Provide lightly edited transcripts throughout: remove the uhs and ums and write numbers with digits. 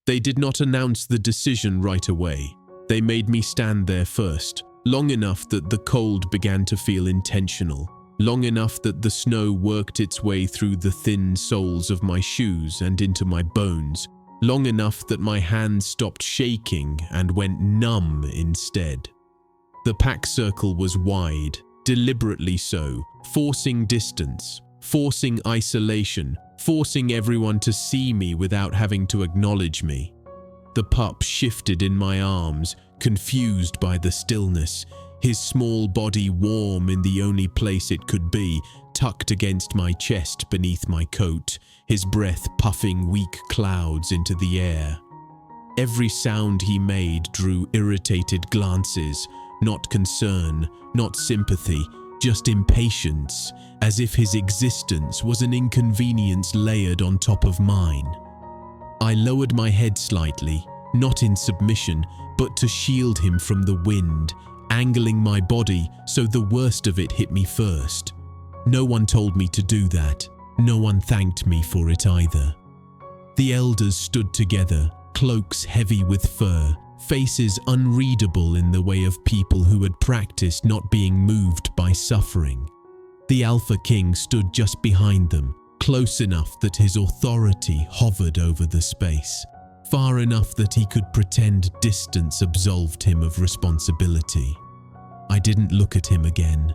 They did not announce the decision right away. They made me stand there first, long enough that the cold began to feel intentional, long enough that the snow worked its way through the thin soles of my shoes and into my bones, long enough that my hands stopped shaking and went numb instead. The pack circle was wide, deliberately so, forcing distance, forcing isolation, forcing everyone to see me without having to acknowledge me. The pup shifted in my arms, confused by the stillness, his small body warm in the only place it could be, tucked against my chest beneath my coat, his breath puffing weak clouds into the air. Every sound he made drew irritated glances, not concern, not sympathy, just impatience, as if his existence was an inconvenience layered on top of mine. I lowered my head slightly, not in submission, but to shield him from the wind, angling my body so the worst of it hit me first. No one told me to do that. No one thanked me for it either. The elders stood together, cloaks heavy with fur, faces unreadable in the way of people who had practiced not being moved by suffering. The Alpha King stood just behind them, close enough that his authority hovered over the space, far enough that he could pretend distance absolved him of responsibility. I didn't look at him again.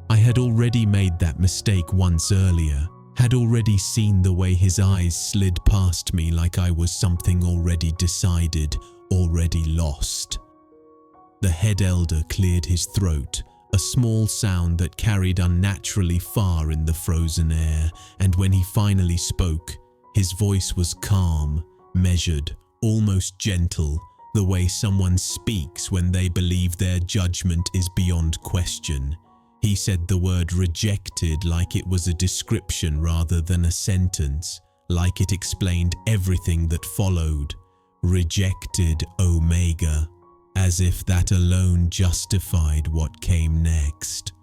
I had already made that mistake once earlier, had already seen the way his eyes slid past me like I was something already decided, already lost. The head elder cleared his throat, a small sound that carried unnaturally far in the frozen air, and when he finally spoke, his voice was calm, measured, almost gentle, the way someone speaks when they believe their judgment is beyond question. He said the word rejected like it was a description rather than a sentence, like it explained everything that followed. Rejected Omega, as if that alone justified what came next.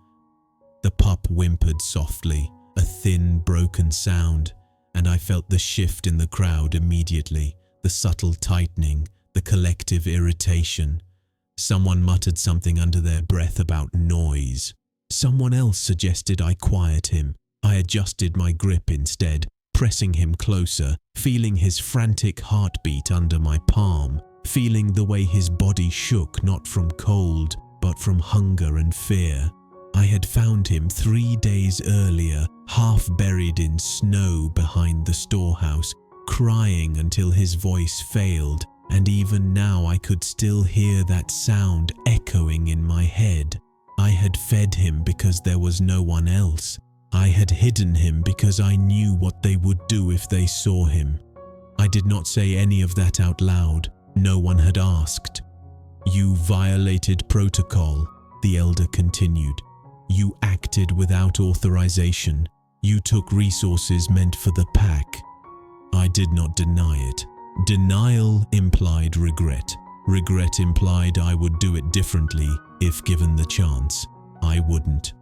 The pup whimpered softly, a thin, broken sound, and I felt the shift in the crowd immediately, the subtle tightening, the collective irritation. Someone muttered something under their breath about noise. Someone else suggested I quiet him. I adjusted my grip instead, pressing him closer, feeling his frantic heartbeat under my palm, feeling the way his body shook not from cold, but from hunger and fear. I had found him 3 days earlier, half buried in snow behind the storehouse, crying until his voice failed, and even now I could still hear that sound echoing in my head. I had fed him because there was no one else. I had hidden him because I knew what they would do if they saw him. I did not say any of that out loud. No one had asked. You violated protocol, the elder continued. You acted without authorization. You took resources meant for the pack. I did not deny it. Denial implied regret. Regret implied I would do it differently if given the chance. I wouldn't.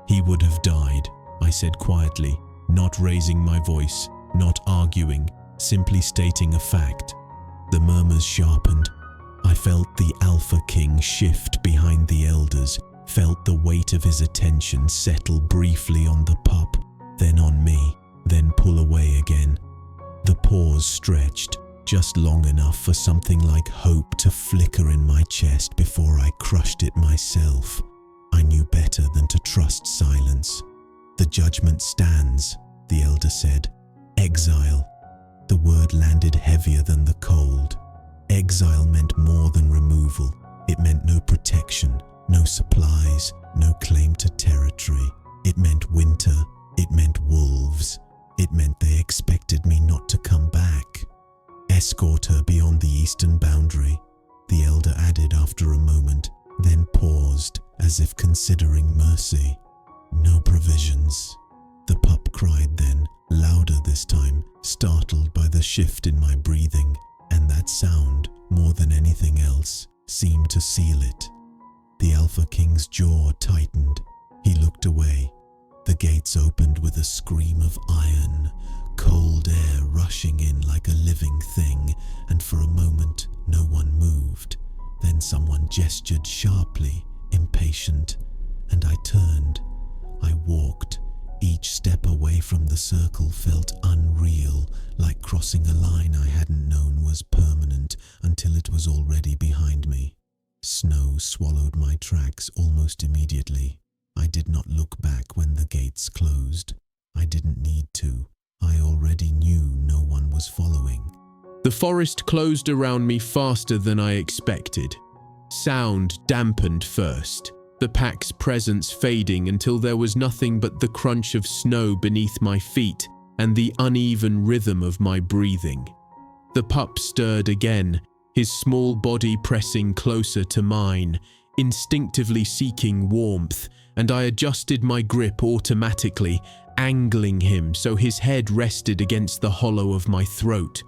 He would have died, I said quietly, not raising my voice, not arguing, simply stating a fact. The murmurs sharpened. I felt the Alpha King shift behind the elders, felt the weight of his attention settle briefly on the pup, then on me, then pull away again. The pause stretched, just long enough for something like hope to flicker in my chest before I crushed it myself. I knew better than to trust silence. The judgment stands, the elder said. Exile. The word landed heavier than the cold. Exile meant more than removal. It meant no protection, no supplies, no claim to territory. It meant winter. It meant wolves. It meant they expected me not to come back. Escort her beyond the eastern boundary, the elder added after a moment, then paused as if considering mercy. No provisions. The pup cried then, louder this time, startled by the shift in my breathing, and that sound, more than anything else, seemed to seal it. The Alpha King's jaw tightened. He looked away. The gates opened with a scream of iron, cold air rushing in like a living thing, and for a gestured sharply, impatient, and I turned. I walked. Each step away from the circle felt unreal, like crossing a line I hadn't known was permanent until it was already behind me. Snow swallowed my tracks almost immediately. I did not look back when the gates closed. I didn't need to. I already knew no one was following. The forest closed around me faster than I expected. Sound dampened first, the pack's presence fading until there was nothing but the crunch of snow beneath my feet and the uneven rhythm of my breathing. The pup stirred again, his small body pressing closer to mine, instinctively seeking warmth, and I adjusted my grip automatically, angling him so his head rested against the hollow of my throat.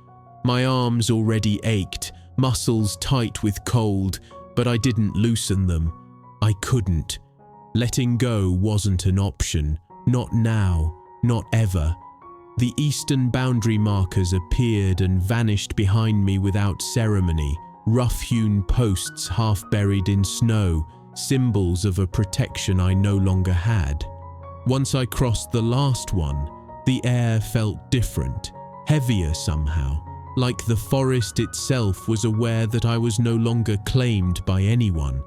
My arms already ached, muscles tight with cold, but I didn't loosen them. I couldn't. Letting go wasn't an option. Not now, not ever. The eastern boundary markers appeared and vanished behind me without ceremony, rough-hewn posts half buried in snow, symbols of a protection I no longer had. Once I crossed the last one, the air felt different, heavier somehow, like the forest itself was aware that I was no longer claimed by anyone.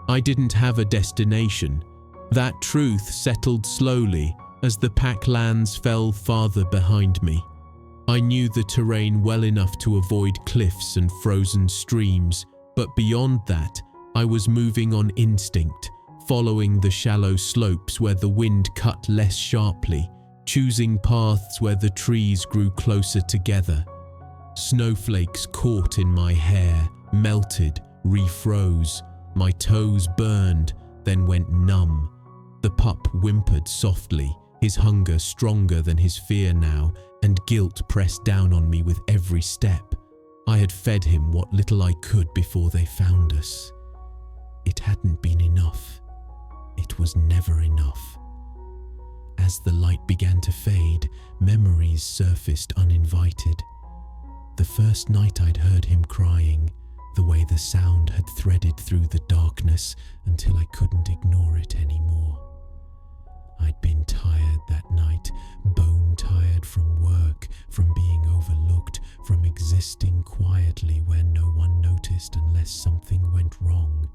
I didn't have a destination. That truth settled slowly as the packlands fell farther behind me. I knew the terrain well enough to avoid cliffs and frozen streams, but beyond that, I was moving on instinct, following the shallow slopes where the wind cut less sharply, choosing paths where the trees grew closer together. Snowflakes caught in my hair, melted, refroze. My toes burned, then went numb. The pup whimpered softly, his hunger stronger than his fear now, and guilt pressed down on me with every step. I had fed him what little I could before they found us. It hadn't been enough. It was never enough. As the light began to fade, memories surfaced uninvited. The first night I'd heard him crying, the way the sound had threaded through the darkness until I couldn't ignore it anymore. I'd been tired that night, bone-tired from work, from being overlooked, from existing quietly where no one noticed unless something went wrong.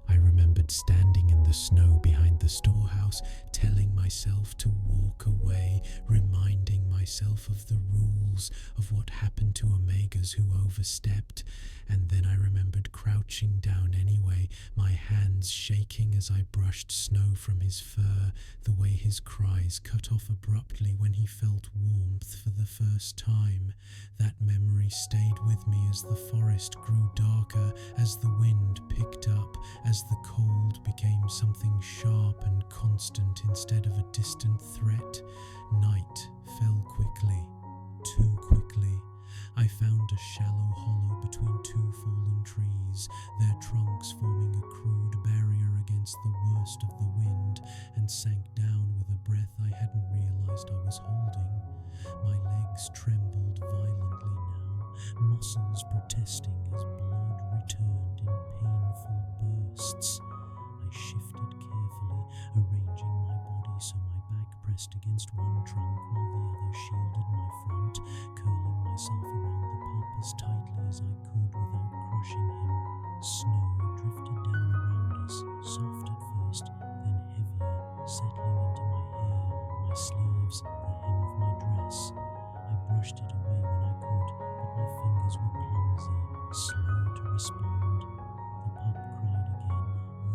I remembered standing in the snow behind the storehouse, telling myself to walk away, reminding myself of the rules, of what happened to Omegas who overstepped, and then I remembered crouching down anyway, my hands shaking as I brushed snow from his fur, the way his cries cut off abruptly when he felt warmth for the first time. That memory stayed with me as the forest grew darker, as the wind picked up, as the cold became something sharp and constant instead of a distant threat. Night fell quickly, too quickly. I found a shallow hollow between two fallen trees, their trunks forming a crude barrier against the worst of the wind, and sank down with a breath I hadn't realized I was holding. My legs trembled violently now, muscles protesting as blood returned in painful bursts. I shifted carefully, arranging my body so my back pressed against one trunk while the other shielded my front, curling myself around the pup as tightly as I could without crushing him. Snow drifted down around us, soft at first, then heavier, settling into my hair, my sleeves, the hem of my dress. I brushed it away when I could, but my fingers were clumsy, slow to respond. The pup cried again,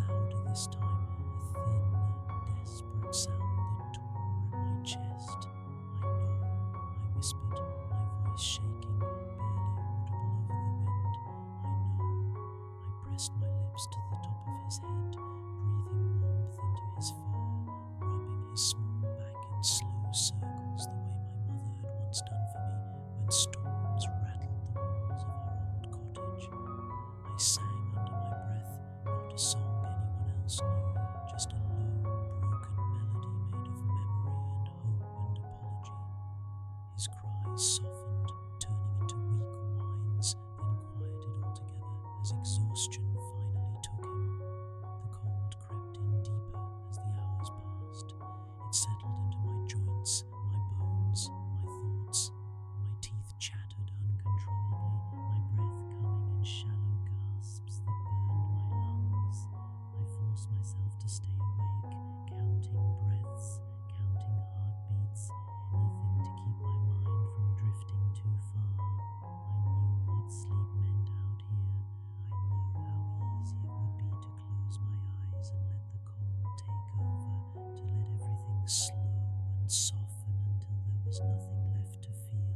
louder this time, a thin, desperate sound that tore at my chest. I know, I whispered, my voice shaking, barely audible over the wind. I know. I pressed my lips to the top of his head, breathing warmth into his fur, rubbing his small back in slow circles the way my mother had once done for me when storms rattled the walls of our old cottage. I sang under my breath, not a song anyone else knew, just a low, broken melody made of memory and hope and apology. His cries softened, turning into weak whines, then quieted altogether as exhaustion finally took shallow gasps that burned my lungs. I forced myself to stay awake, counting breaths, counting heartbeats, anything to keep my mind from drifting too far. I knew what sleep meant out here. I knew how easy it would be to close my eyes and let the cold take over, to let everything slow and soften until there was nothing left to feel.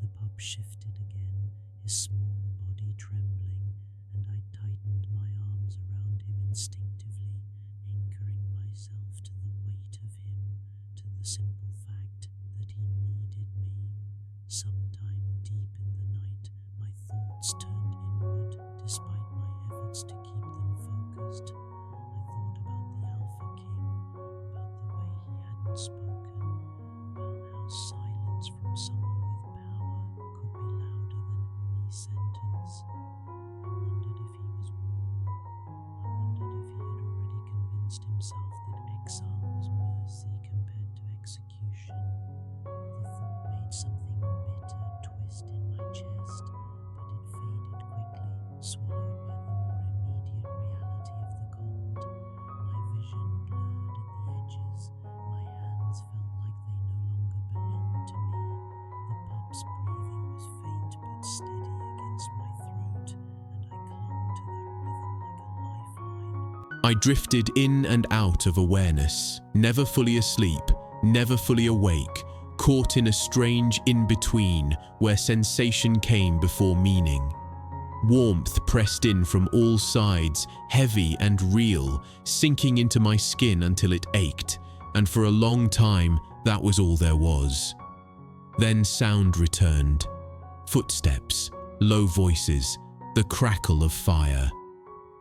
The pup shifted again, his small body trembling, and I tightened my arms around him instinctively, anchoring myself to the weight of him, to the simple fact that he needed me. Sometime deep in the night, my thoughts turned inward, despite my efforts to keep them focused. I thought about the Alpha King, about the way he hadn't spoken, about how silence from someone with power could be louder than any sentence. I wondered if he was warm. I wondered if he had already convinced himself that exile was mercy compared to execution. The thought made something bitter twist in my chest, but it faded quickly, swallowed by the more immediate reality of the cold. My vision blurred at the edges. My hands felt like they no longer belonged to me. The pup's breathing was faint but steady against my throat, and I clung to that rhythm like a lifeline. I drifted in and out of awareness, never fully asleep, never fully awake, caught in a strange in-between where sensation came before meaning. Warmth pressed in from all sides, heavy and real, sinking into my skin until it ached, and for a long time that was all there was. Then sound returned. Footsteps, low voices, the crackle of fire.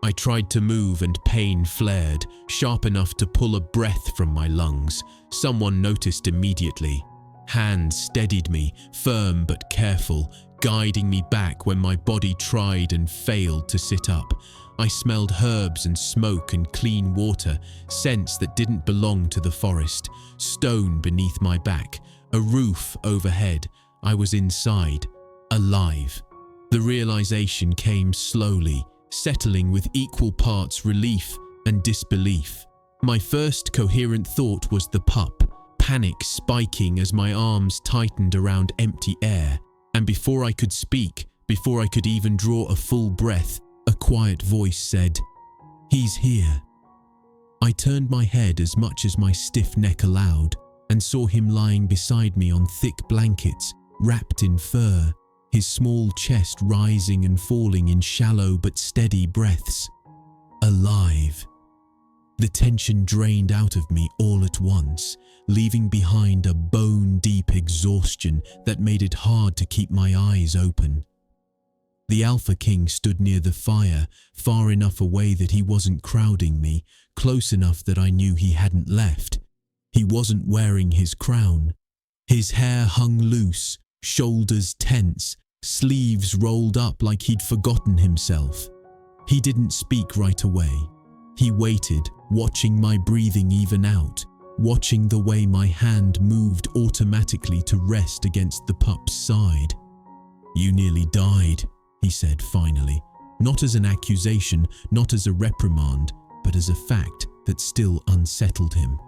I tried to move and pain flared, sharp enough to pull a breath from my lungs. Someone noticed immediately. Hands steadied me, firm but careful, guiding me back when my body tried and failed to sit up. I smelled herbs and smoke and clean water, scents that didn't belong to the forest. Stone beneath my back, a roof overhead. I was inside, alive. The realization came slowly, settling with equal parts relief and disbelief. My first coherent thought was the pup, panic spiking as my arms tightened around empty air. And before I could speak, before I could even draw a full breath, a quiet voice said, "He's here." I turned my head as much as my stiff neck allowed and saw him lying beside me on thick blankets, wrapped in fur, his small chest rising and falling in shallow but steady breaths. Alive. The tension drained out of me all at once, leaving behind a bone-deep exhaustion that made it hard to keep my eyes open. The Alpha King stood near the fire, far enough away that he wasn't crowding me, close enough that I knew he hadn't left. He wasn't wearing his crown. His hair hung loose, shoulders tense, sleeves rolled up like he'd forgotten himself. He didn't speak right away. He waited, watching my breathing even out, watching the way my hand moved automatically to rest against the pup's side. "You nearly died," he said finally, not as an accusation, not as a reprimand, but as a fact that still unsettled him.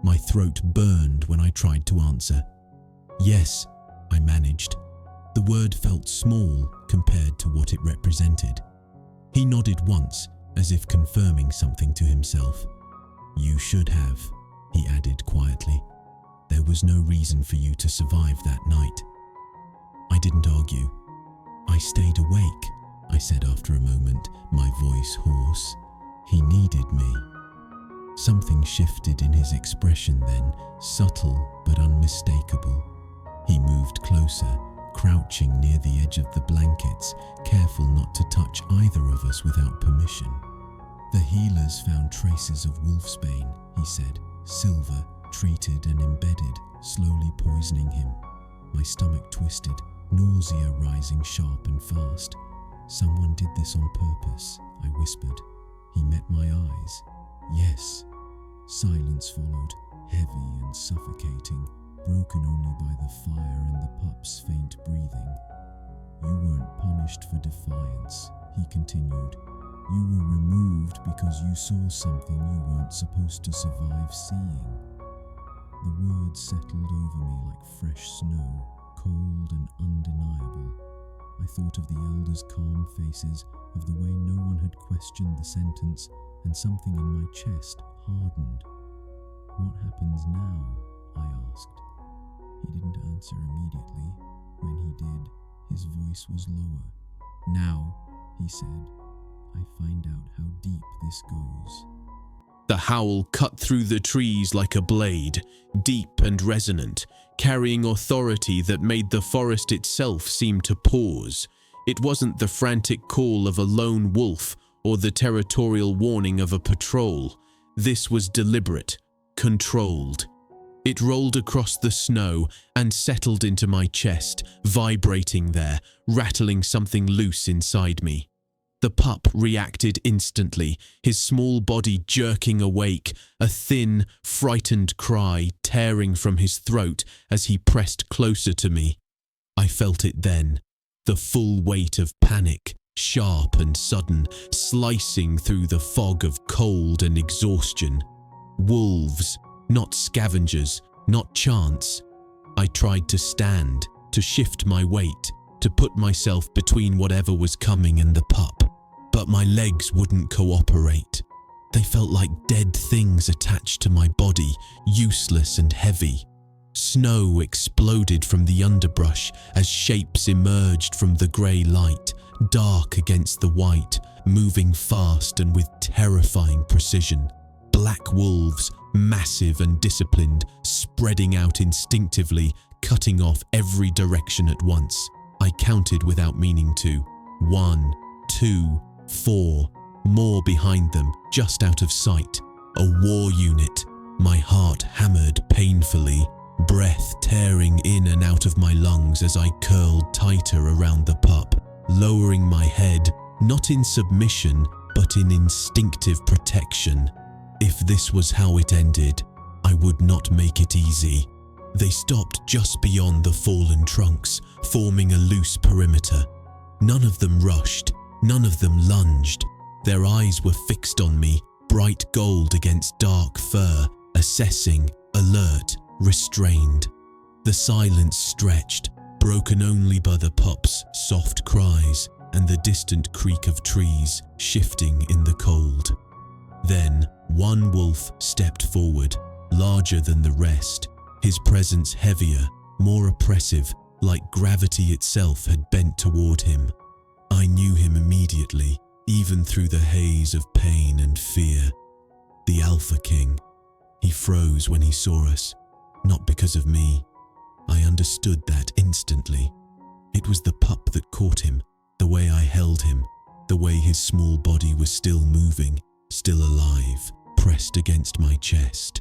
My throat burned when I tried to answer. "Yes," I managed. The word felt small compared to what it represented. He nodded once, as if confirming something to himself. "You should have," he added quietly. "There was no reason for you to survive that night." I didn't argue. "I stayed awake," I said after a moment, my voice hoarse. "He needed me." Something shifted in his expression then, subtle but unmistakable. He moved closer, crouching near the edge of the blankets, careful not to touch either of us without permission. "The healers found traces of wolfsbane," he said, "silver, treated and embedded, slowly poisoning him." My stomach twisted, nausea rising sharp and fast. "Someone did this on purpose," I whispered. He met my eyes. "Yes." Silence followed, heavy and suffocating, broken only by the fire and the pup's faint breathing. "You weren't punished punished for defiance," he continued. "You were removed because you saw something you weren't supposed to survive seeing." The words settled over me like fresh snow, cold and undeniable. I thought of the elders' calm faces, of the way no one had questioned the sentence, and something in my chest hardened. "What happens now?" I asked. He didn't answer immediately. When he did, his voice was lower. "Now," he said, "I find out how deep this goes." The howl cut through the trees like a blade, deep and resonant, carrying authority that made the forest itself seem to pause. It wasn't the frantic call of a lone wolf or the territorial warning of a patrol. This was deliberate, controlled. It rolled across the snow and settled into my chest, vibrating there, rattling something loose inside me. The pup reacted instantly, his small body jerking awake, a thin, frightened cry tearing from his throat as he pressed closer to me. I felt it then, the full weight of panic, sharp and sudden, slicing through the fog of cold and exhaustion. Wolves, not scavengers, not chance. I tried to stand, to shift my weight, to put myself between whatever was coming and the pup. But my legs wouldn't cooperate. They felt like dead things attached to my body, useless and heavy. Snow exploded from the underbrush as shapes emerged from the grey light, dark against the white, moving fast and with terrifying precision. Black wolves, massive and disciplined, spreading out instinctively, cutting off every direction at once. I counted without meaning to. 1, 2, 4, more behind them, just out of sight. A war unit. My heart hammered painfully, breath tearing in and out of my lungs as I curled tighter around the pup, lowering my head, not in submission, but in instinctive protection. If this was how it ended, I would not make it easy. They stopped just beyond the fallen trunks, forming a loose perimeter. None of them rushed. None of them lunged. Their eyes were fixed on me, bright gold against dark fur, assessing, alert, restrained. The silence stretched, broken only by the pup's soft cries and the distant creak of trees shifting in the cold. Then, one wolf stepped forward, larger than the rest, his presence heavier, more oppressive, like gravity itself had bent toward him. I knew him immediately, even through the haze of pain and fear. The Alpha King. He froze when he saw us, not because of me. I understood that instantly. It was the pup that caught him, the way I held him, the way his small body was still moving, still alive, pressed against my chest.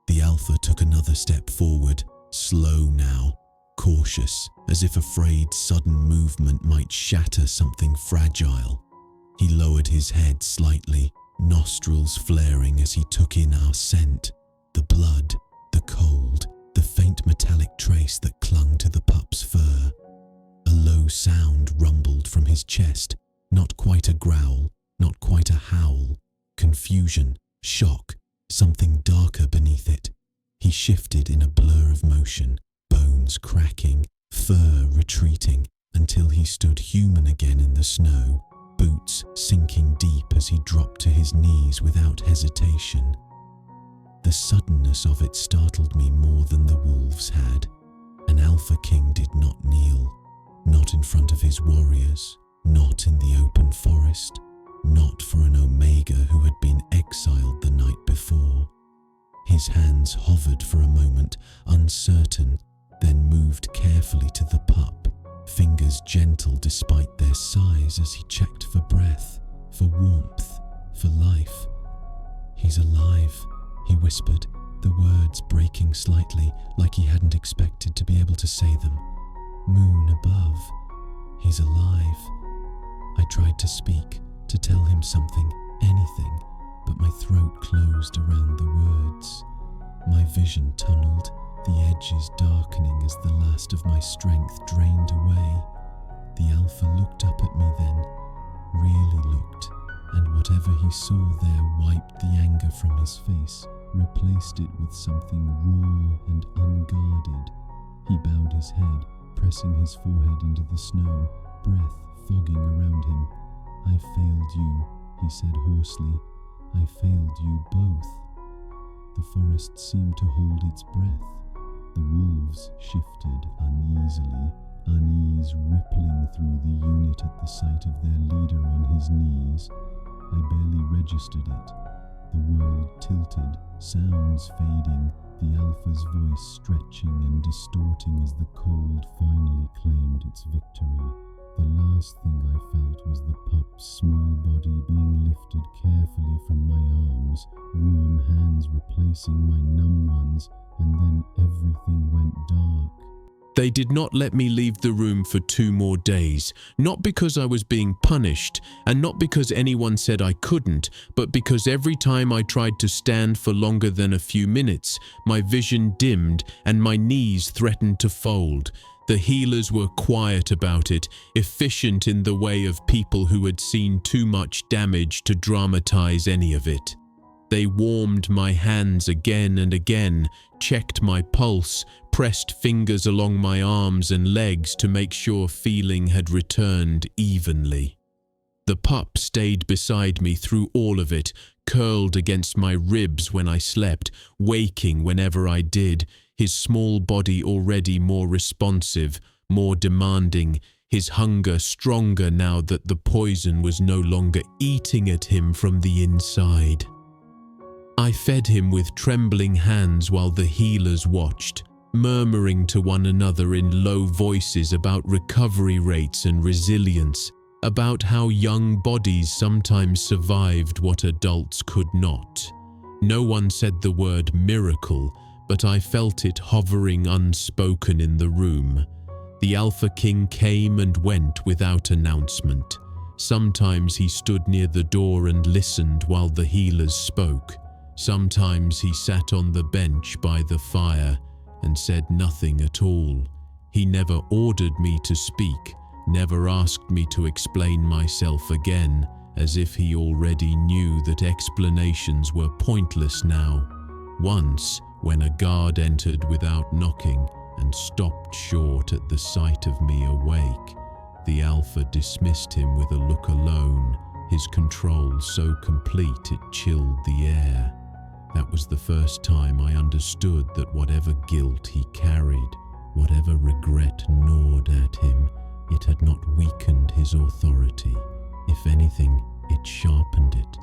The Alpha took another step forward, slow now, cautious, as if afraid sudden movement might shatter something fragile. He lowered his head slightly, nostrils flaring as he took in our scent, the blood, the cold, the faint metallic trace that clung to the pup's fur. A low sound rumbled from his chest, not quite a growl, not quite a howl. Confusion, shock, something darker beneath it. He shifted in a blur of motion, bones cracking, fur retreating, until he stood human again in the snow, boots sinking deep as he dropped to his knees without hesitation. The suddenness of it startled me more than the wolves had. An Alpha King did not kneel, not in front of his warriors, not in the open forest, not for an Omega who had been exiled the night before. His hands hovered for a moment, uncertain, then moved carefully to the pup, fingers gentle despite their size as he checked for breath, for warmth, for life. "He's alive," he whispered, the words breaking slightly, like he hadn't expected to be able to say them. "Moon above. He's alive." I tried to speak, to tell him something, anything, but my throat closed around the words. My vision tunneled, the edges darkening as the last of my strength drained away. The alpha looked up at me then, really looked, and whatever he saw there wiped the anger from his face, replaced it with something raw and unguarded. He bowed his head, pressing his forehead into the snow, breath fogging around him. "I failed you," he said hoarsely. "I failed you both." The forest seemed to hold its breath. The wolves shifted uneasily, unease rippling through the unit at the sight of their leader on his knees. I barely registered it. The world tilted, sounds fading, the alpha's voice stretching and distorting as the cold finally claimed its victory. The last thing I felt was the pup's small body being lifted carefully from my arms, warm hands replacing my numb ones, and then everything went dark. They did not let me leave the room for 2 more days, not because I was being punished, and not because anyone said I couldn't, but because every time I tried to stand for longer than a few minutes, my vision dimmed and my knees threatened to fold. The healers were quiet about it, efficient in the way of people who had seen too much damage to dramatize any of it. They warmed my hands again and again, checked my pulse, pressed fingers along my arms and legs to make sure feeling had returned evenly. The pup stayed beside me through all of it, curled against my ribs when I slept, waking whenever I did, his small body already more responsive, more demanding, his hunger stronger now that the poison was no longer eating at him from the inside. I fed him with trembling hands while the healers watched, murmuring to one another in low voices about recovery rates and resilience, about how young bodies sometimes survived what adults could not. No one said the word miracle, but I felt it hovering unspoken in the room. The Alpha King came and went without announcement. Sometimes he stood near the door and listened while the healers spoke. Sometimes he sat on the bench by the fire and said nothing at all. He never ordered me to speak, never asked me to explain myself again, as if he already knew that explanations were pointless now. Once, when a guard entered without knocking and stopped short at the sight of me awake, the Alpha dismissed him with a look alone, his control so complete it chilled the air. That was the first time I understood that whatever guilt he carried, whatever regret gnawed at him, it had not weakened his authority. If anything, it sharpened it.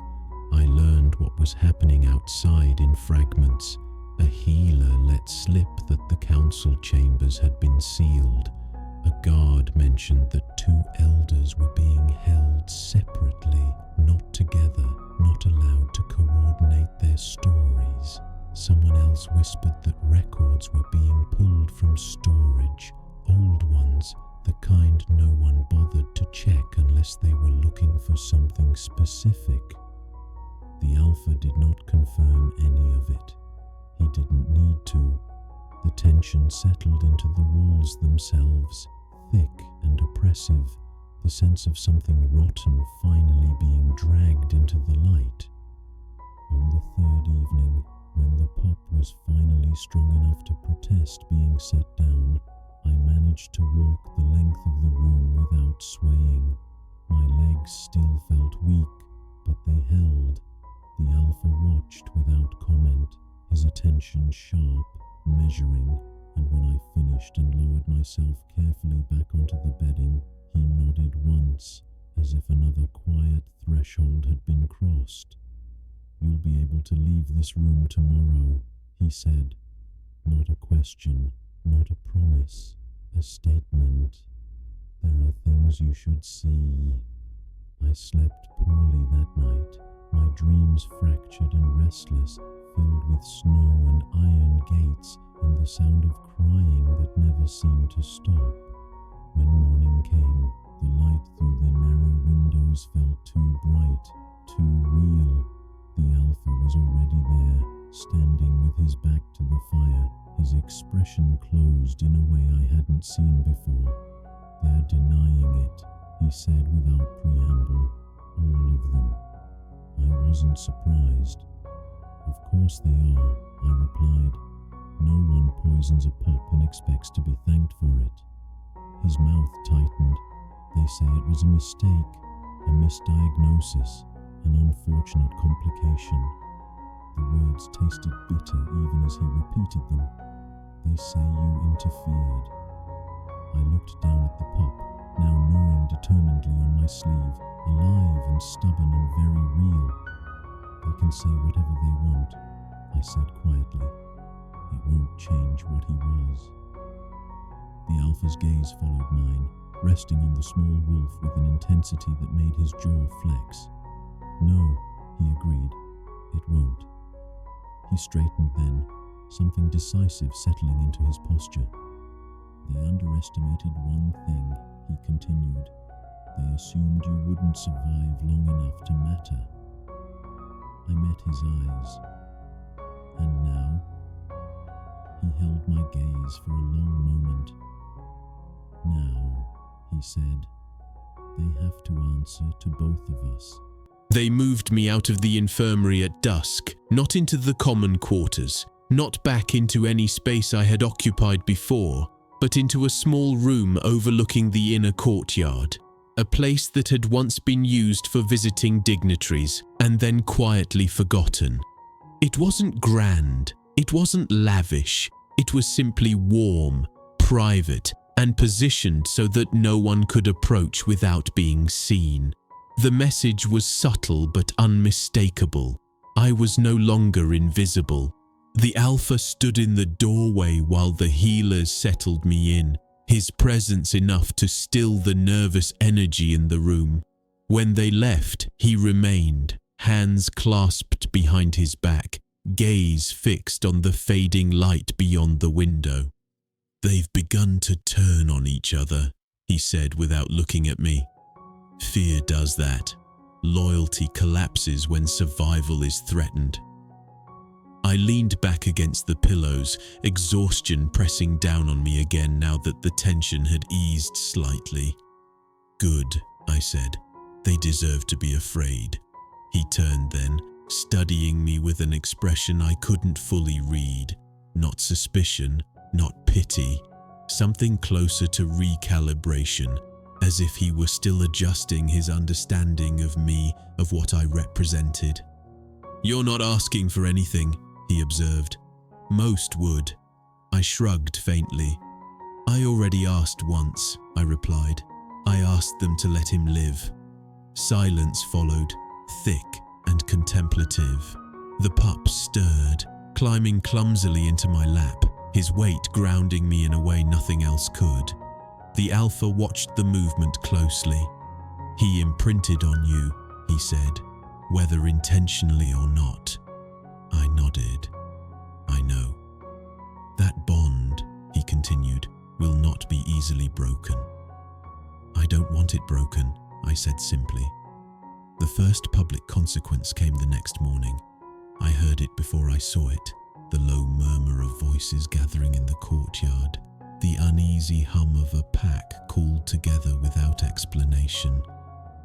I learned what was happening outside in fragments. A healer let slip that the council chambers had been sealed. A guard mentioned that 2 elders were being held separately, not together, not allowed to coordinate their stories. Someone else whispered that records were being pulled from storage, old ones, the kind no one bothered to check unless they were looking for something specific. The Alpha did not confirm any of it. He didn't need to. The tension settled into the walls themselves, thick and oppressive, the sense of something rotten finally being dragged into the light. On the 3rd evening, when the pup was finally strong enough to protest being set down, I managed to walk the length of the room without swaying. My legs still felt weak, but they held. The Alpha watched without comment, his attention sharp, measuring, and when I finished and lowered myself carefully back onto the bedding, he nodded once, as if another quiet threshold had been crossed. "You'll be able to leave this room tomorrow," he said. Not a question, not a promise, a statement. "There are things you should see." I slept poorly that night, my dreams fractured and restless, filled with snow and iron gates and the sound of crying that never seemed to stop. When morning came, the light through the narrow windows felt too bright, too real. The Alpha was already there, standing with his back to the fire, his expression closed in a way I hadn't seen before. "They're denying it," he said without preamble. "All of them." I wasn't surprised. "Of course they are," I replied. "No one poisons a pup and expects to be thanked for it." His mouth tightened. "They say it was a mistake, a misdiagnosis, an unfortunate complication." The words tasted bitter even as he repeated them. "They say you interfered." I looked down at the pup, now gnawing determinedly on my sleeve, alive and stubborn and very real. "They can say whatever they want," I said quietly. "It won't change what he was." The alpha's gaze followed mine, resting on the small wolf with an intensity that made his jaw flex. "No," he agreed, "it won't." He straightened then, something decisive settling into his posture. "They underestimated one thing," he continued. "They assumed you wouldn't survive long enough to matter." I met his eyes. "And now?" He held my gaze for a long moment. "Now," he said, "they have to answer to both of us." They moved me out of the infirmary at dusk, not into the common quarters, not back into any space I had occupied before, but into a small room overlooking the inner courtyard, a place that had once been used for visiting dignitaries and then quietly forgotten. It wasn't grand, it wasn't lavish, it was simply warm, private, and positioned so that no one could approach without being seen. The message was subtle but unmistakable. I was no longer invisible. The alpha stood in the doorway while the healers settled me in, his presence enough to still the nervous energy in the room. When they left, he remained, hands clasped behind his back, gaze fixed on the fading light beyond the window. "They've begun to turn on each other," he said without looking at me. "Fear does that. Loyalty collapses when survival is threatened." I leaned back against the pillows, exhaustion pressing down on me again now that the tension had eased slightly. "Good," I said. "They deserve to be afraid." He turned then, studying me with an expression I couldn't fully read. Not suspicion, not pity, something closer to recalibration, as if he were still adjusting his understanding of me, of what I represented. "You're not asking for anything," he observed. "Most would." I shrugged faintly. "I already asked once," I replied. "I asked them to let him live." Silence followed, thick and contemplative. The pup stirred, climbing clumsily into my lap, his weight grounding me in a way nothing else could. The alpha watched the movement closely. "He imprinted on you," he said, "whether intentionally or not." I nodded. "I know." "That bond," he continued, "will not be easily broken." "I don't want it broken," I said simply. The first public consequence came the next morning. I heard it before I saw it, the low murmur of voices gathering in the courtyard, the uneasy hum of a pack called together without explanation.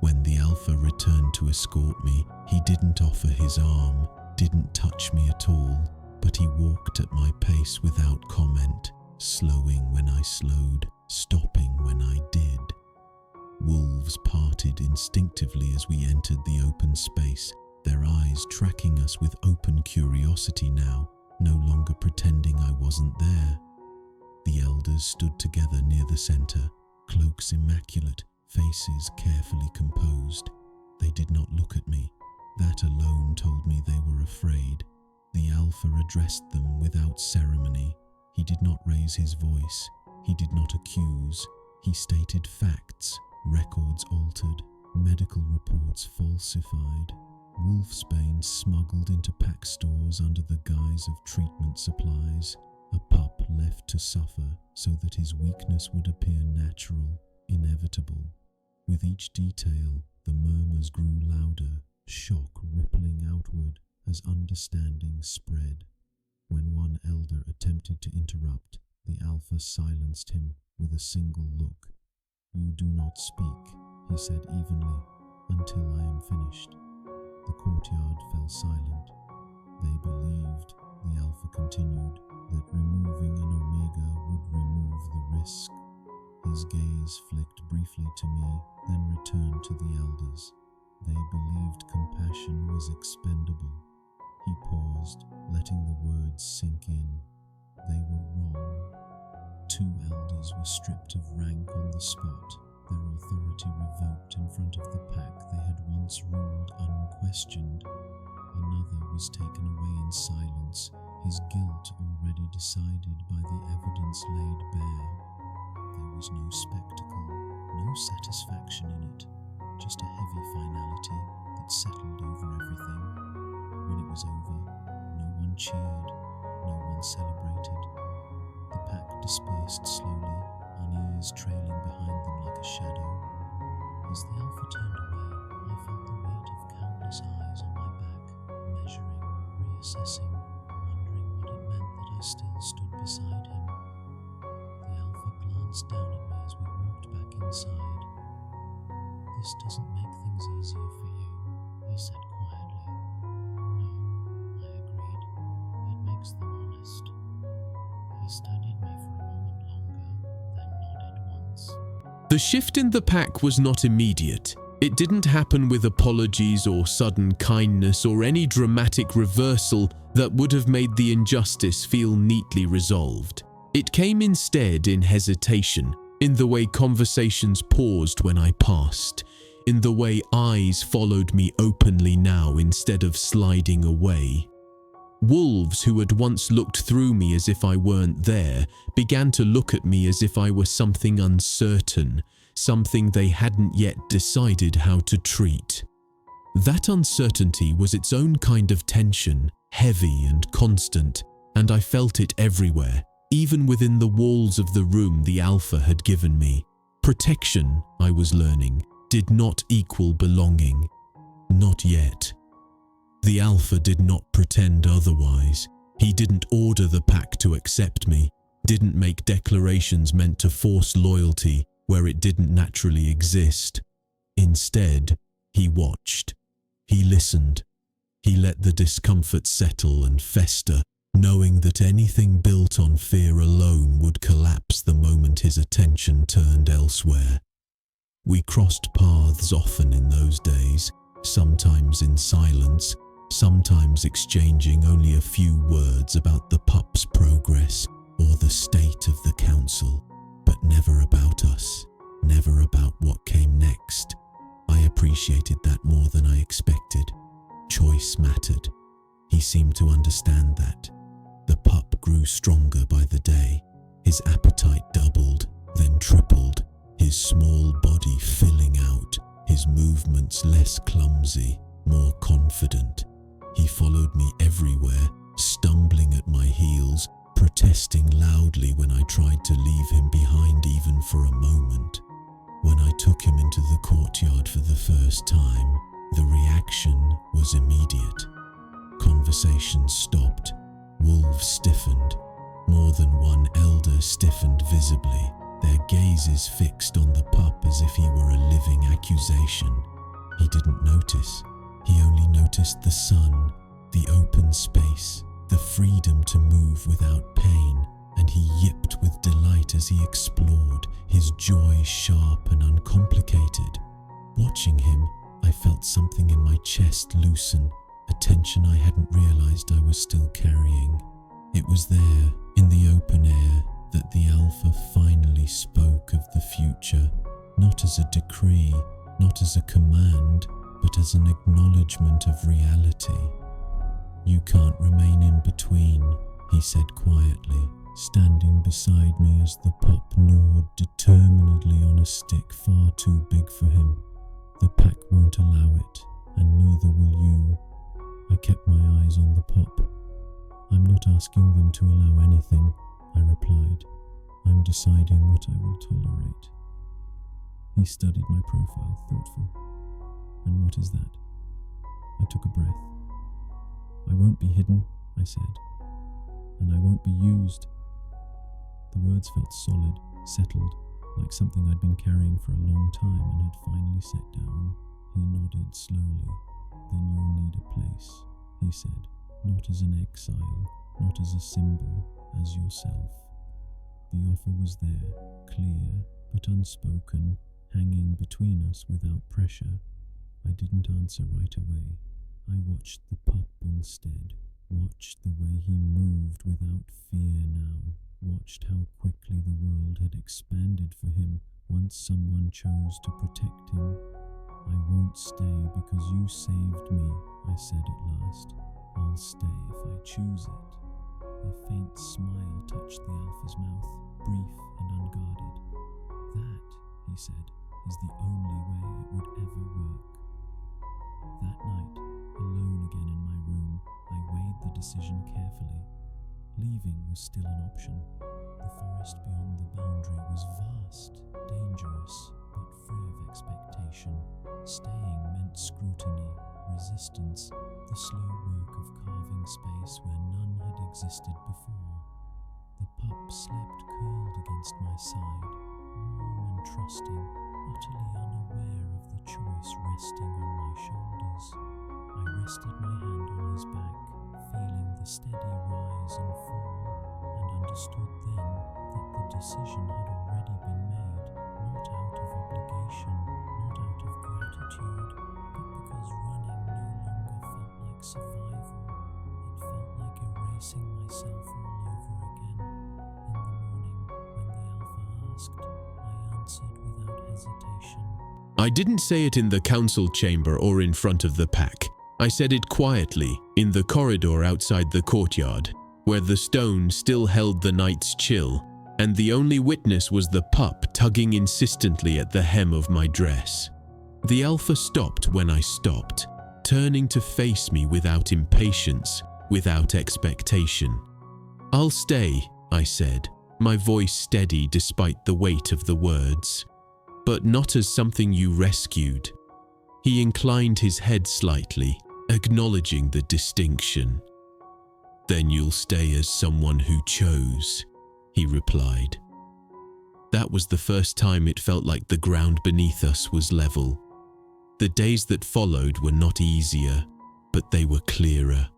When the alpha returned to escort me, he didn't offer his arm, didn't touch me at all, but he walked at my pace without comment, slowing when I slowed, stopping when I did. Wolves parted instinctively as we entered the open space, their eyes tracking us with open curiosity now, no longer pretending I wasn't there. The elders stood together near the center, cloaks immaculate, faces carefully composed. They did not look at me. That alone told me they were afraid. The alpha addressed them without ceremony. He did not raise his voice. He did not accuse. He stated facts, records altered, medical reports falsified, wolfsbane smuggled into pack stores under the guise of treatment supplies, a pup left to suffer so that his weakness would appear natural, inevitable. With each detail, the murmurs grew louder, shock rippling outward as understanding spread. When one elder attempted to interrupt, the alpha silenced him with a single look. "You do not speak," he said evenly, "until I am finished." The courtyard fell silent. They believed, the Alpha continued, that removing an Omega would remove the risk. His gaze flicked briefly to me, then returned to the elders. They believed compassion was expendable. He paused, letting the words sink in. They were wrong. 2 elders were stripped of rank on the spot, their authority revoked in front of the pack they had once ruled unquestioned. Another was taken away in silence, his guilt already decided by the evidence laid bare. There was no spectacle, no satisfaction in it, just a heavy finality that settled over everything. When it was over, no one cheered, no one celebrated. The pack dispersed slowly, unease trailing behind them like a shadow. As the Alpha turned away, I felt the weight of countless eyes on my back, measuring, reassessing, wondering what it meant that I still stood beside him. The Alpha glanced down at me as we walked back inside. "This doesn't make things easier for you," he said quietly. "No," I agreed. "It makes them honest." He studied me for a moment longer, then nodded once. The shift in the pack was not immediate. It didn't happen with apologies or sudden kindness or any dramatic reversal that would have made the injustice feel neatly resolved. It came instead in hesitation, in the way conversations paused when I passed, in the way eyes followed me openly now instead of sliding away. Wolves who had once looked through me as if I weren't there began to look at me as if I were something uncertain, something they hadn't yet decided how to treat. That uncertainty was its own kind of tension, heavy and constant, and I felt it everywhere, even within the walls of the room the Alpha had given me. Protection, I was learning, did not equal belonging. Not yet. The Alpha did not pretend otherwise. He didn't order the pack to accept me, didn't make declarations meant to force loyalty where it didn't naturally exist. Instead, he watched. He listened. He let the discomfort settle and fester, knowing that anything built on fear alone would collapse the moment his attention turned elsewhere. We crossed paths often in those days, sometimes in silence, sometimes exchanging only a few words about the pup's progress or the state of the council, but never about us, never about what came next. I appreciated that more than I expected. Choice mattered. He seemed to understand that. The pup grew stronger by the day. His appetite doubled, then tripled, his small body filling out, his movements less clumsy, more confident. He followed me everywhere, stumbling at my heels, protesting loudly when I tried to leave him behind even for a moment. When I took him into the courtyard for the first time, the reaction was immediate. Conversation stopped. Wolves stiffened. More than one elder stiffened visibly, their gazes fixed on the pup as if he were a living accusation. He didn't notice. He only noticed the sun, the open space, the freedom to move without pain, and he yipped with delight as he explored, his joy sharp and uncomplicated. Watching him, I felt something in my chest loosen, a tension I hadn't realized I was still carrying. It was there, in the open air, that the Alpha finally spoke of the future, not as a decree, not as a command, but as an acknowledgement of reality. "You can't remain in between," he said quietly, standing beside me as the pup gnawed determinedly on a stick far too big for him. "The pack won't allow it, and neither will you." I kept my eyes on the pup. "I'm not asking them to allow anything," I replied. "I'm deciding what I will tolerate." He studied my profile, thoughtful. "And what is that?" I took a breath. "I won't be hidden," I said, "and I won't be used." The words felt solid, settled, like something I'd been carrying for a long time and had finally set down. He nodded slowly. "Then you'll need a place," he said, "not as an exile, not as a symbol, as yourself." The offer was there, clear but unspoken, hanging between us without pressure. I didn't answer right away. I watched the pup instead, watched the way he moved without fear now, watched how quickly the world had expanded for him once someone chose to protect him. "I won't stay because you saved me," I said at last. "I'll stay if I choose it." A faint smile touched the alpha's mouth, brief and unguarded. "That," he said, "is the only way it would ever work." That night, alone again in my room, I weighed the decision carefully. Leaving was still an option. The forest beyond the boundary was vast, dangerous, but free of expectation. Staying meant scrutiny, resistance, the slow work of carving space where none had existed before. The pup slept curled against my side, warm and trusting, utterly unaware of the choice resting on my shoulders. I rested my hand on his back, feeling the steady rise and fall, and understood then that the decision had already been made, not out of obligation, not out of gratitude, but because running no longer felt like survival. It felt like erasing myself all over again. In the morning, when the alpha asked, I answered without hesitation. I didn't say it in the council chamber or in front of the pack. I said it quietly, in the corridor outside the courtyard, where the stone still held the night's chill, and the only witness was the pup tugging insistently at the hem of my dress. The alpha stopped when I stopped, turning to face me without impatience, without expectation. "I'll stay," I said, my voice steady despite the weight of the words. "But not as something you rescued." He inclined his head slightly, acknowledging the distinction. "Then you'll stay as someone who chose," he replied. That was the first time it felt like the ground beneath us was level. The days that followed were not easier, but they were clearer.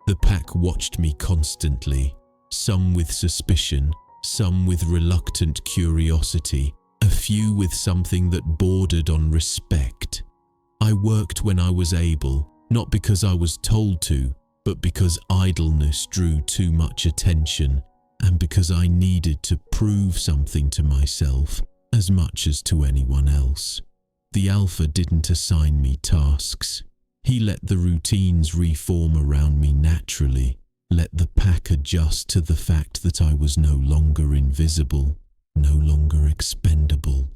The pack watched me constantly, some with suspicion, some with reluctant curiosity, a few with something that bordered on respect. I worked when I was able, not because I was told to, but because idleness drew too much attention, and because I needed to prove something to myself as much as to anyone else. The alpha didn't assign me tasks. He let the routines reform around me naturally, let the pack adjust to the fact that I was no longer invisible, no longer expendable.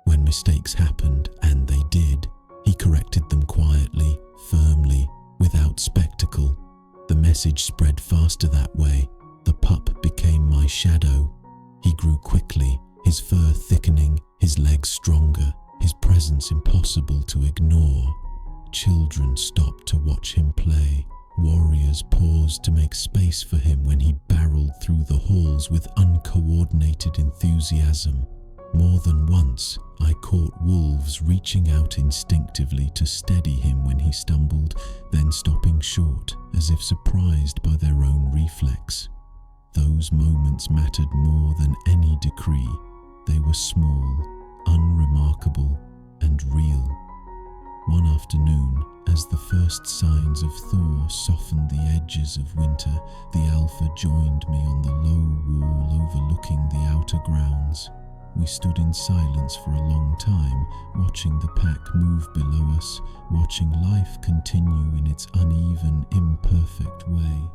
When mistakes happened, and they did, he corrected them quietly, firmly, without spectacle. The message spread faster that way. The pup became my shadow. He grew quickly, his fur thickening, his legs stronger, his presence impossible to ignore. Children stopped to watch him play. Warriors paused to make space for him when he barreled through the halls with uncoordinated enthusiasm. More than once, I caught wolves reaching out instinctively to steady him when he stumbled, then stopping short, as if surprised by their own reflex. Those moments mattered more than any decree. They were small, unremarkable, and real. One afternoon, as the first signs of thaw softened the edges of winter, the alpha joined me on the low wall overlooking the outer grounds. We stood in silence for a long time, watching the pack move below us, watching life continue in its uneven, imperfect way.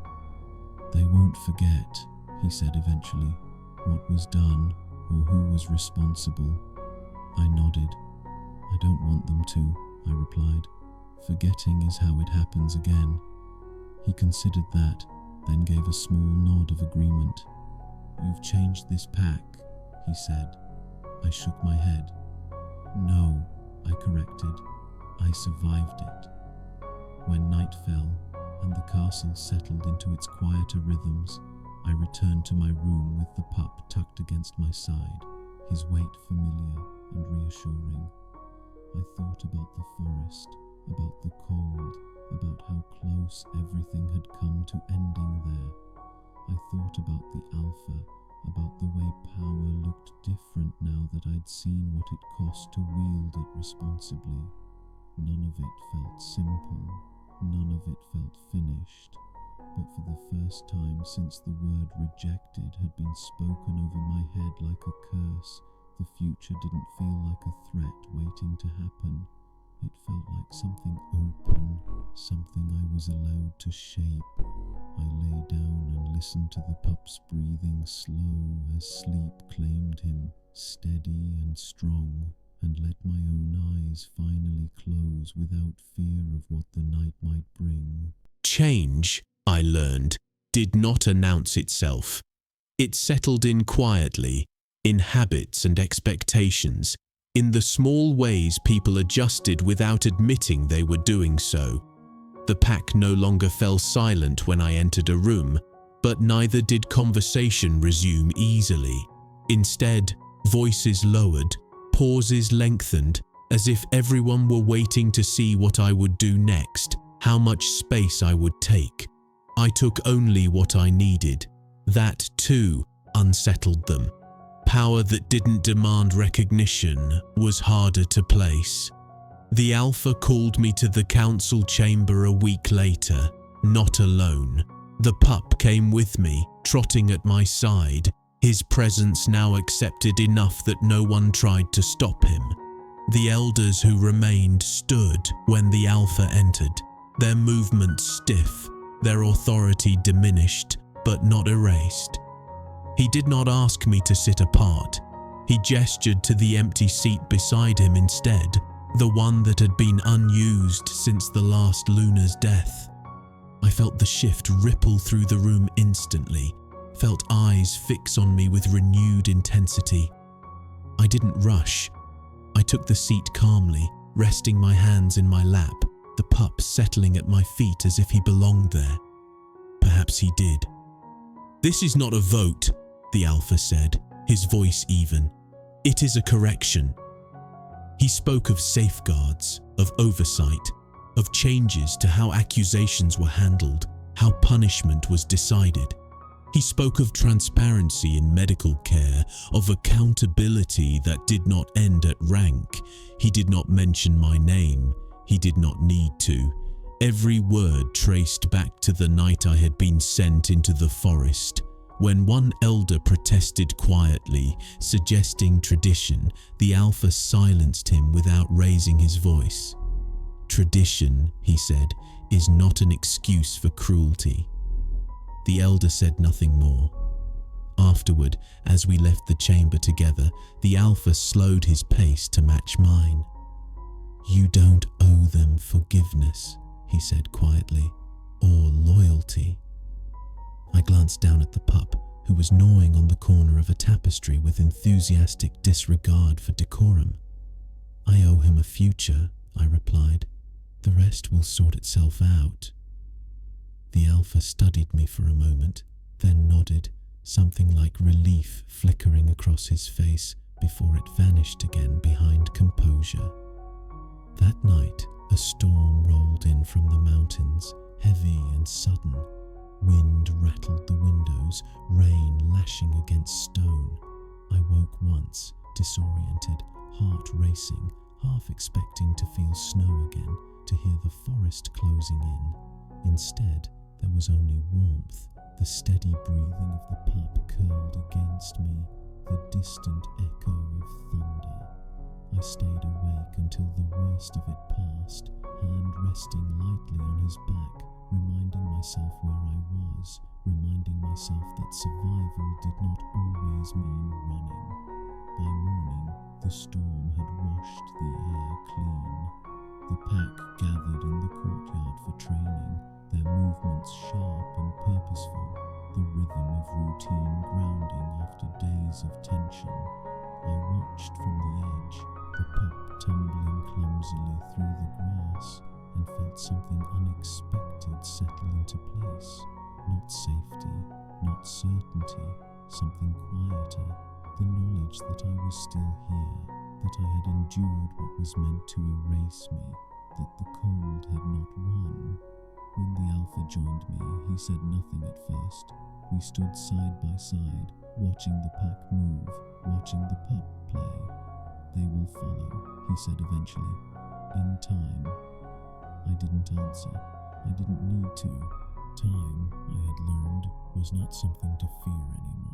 "They won't forget," he said eventually, "what was done or who was responsible." I nodded. "I don't want them to," I replied. "Forgetting is how it happens again." He considered that, then gave a small nod of agreement. "You've changed this pack," he said. I shook my head. "No," I corrected. "I survived it." When night fell and the castle settled into its quieter rhythms, I returned to my room with the pup tucked against my side, his weight familiar and reassuring. I thought about the forest, about the cold, about how close everything had come to ending there. I thought about the alpha, about the way power looked different now that I'd seen what it cost to wield it responsibly. None of it felt simple, none of it felt finished, but for the first time since the word rejected had been spoken over my head like a curse, the future didn't feel like a threat waiting to happen. It felt like something open, something I was allowed to shape. I lay down and listened to the pup's breathing slow as sleep claimed him, steady and strong, and let my own eyes finally close without fear of what the night might bring. Change, I learned, did not announce itself. It settled in quietly, in habits and expectations, in the small ways people adjusted without admitting they were doing so. The pack no longer fell silent when I entered a room, but neither did conversation resume easily. Instead, voices lowered, pauses lengthened, as if everyone were waiting to see what I would do next, how much space I would take. I took only what I needed. That, too, unsettled them. Power that didn't demand recognition was harder to place. The alpha called me to the council chamber a week later, not alone. The pup came with me, trotting at my side, his presence now accepted enough that no one tried to stop him. The elders who remained stood when the alpha entered, their movements stiff, their authority diminished, but not erased. He did not ask me to sit apart. He gestured to the empty seat beside him instead, the one that had been unused since the last Luna's death. I felt the shift ripple through the room instantly, felt eyes fix on me with renewed intensity. I didn't rush. I took the seat calmly, resting my hands in my lap, the pup settling at my feet as if he belonged there. Perhaps he did. "This is not a vote," the alpha said, his voice even. "It is a correction." He spoke of safeguards, of oversight, of changes to how accusations were handled, how punishment was decided. He spoke of transparency in medical care, of accountability that did not end at rank. He did not mention my name. He did not need to. Every word traced back to the night I had been sent into the forest. When one elder protested quietly, suggesting tradition, the alpha silenced him without raising his voice. "Tradition," he said, "is not an excuse for cruelty." The elder said nothing more. Afterward, as we left the chamber together, the alpha slowed his pace to match mine. "You don't owe them forgiveness," he said quietly, "or loyalty." I glanced down at the pup, who was gnawing on the corner of a tapestry with enthusiastic disregard for decorum. "I owe him a future," I replied. "The rest will sort itself out." The alpha studied me for a moment, then nodded, something like relief flickering across his face before it vanished again behind composure. That night, a storm rolled in from the mountains, heavy and sudden. Wind rattled the windows, rain lashing against stone. I woke once, disoriented, heart racing, half expecting to feel snow again, to hear the forest closing in. Instead, there was only warmth, the steady breathing of the pup curled against me, the distant echo of thunder. I stayed awake until the worst of it passed, hand resting lightly on his back, reminding myself where I was, reminding myself that survival did not always mean running. By morning, the storm had washed the air clean. The pack gathered in the courtyard for training, their movements sharp and purposeful, the rhythm of routine grounding after days of tension. I watched from the edge, the pup tumbling clumsily through the grass, and felt something unexpected settle into place. Not safety, not certainty, something quieter, the knowledge much that I was still here, that I had endured what was meant to erase me, that the cold had not won. When the Alpha joined me, he said nothing at first. We stood side by side, watching the pack move, watching the pup play. They will follow, he said eventually. In time. I didn't answer. I didn't need to. Time, I had learned, was not something to fear anymore.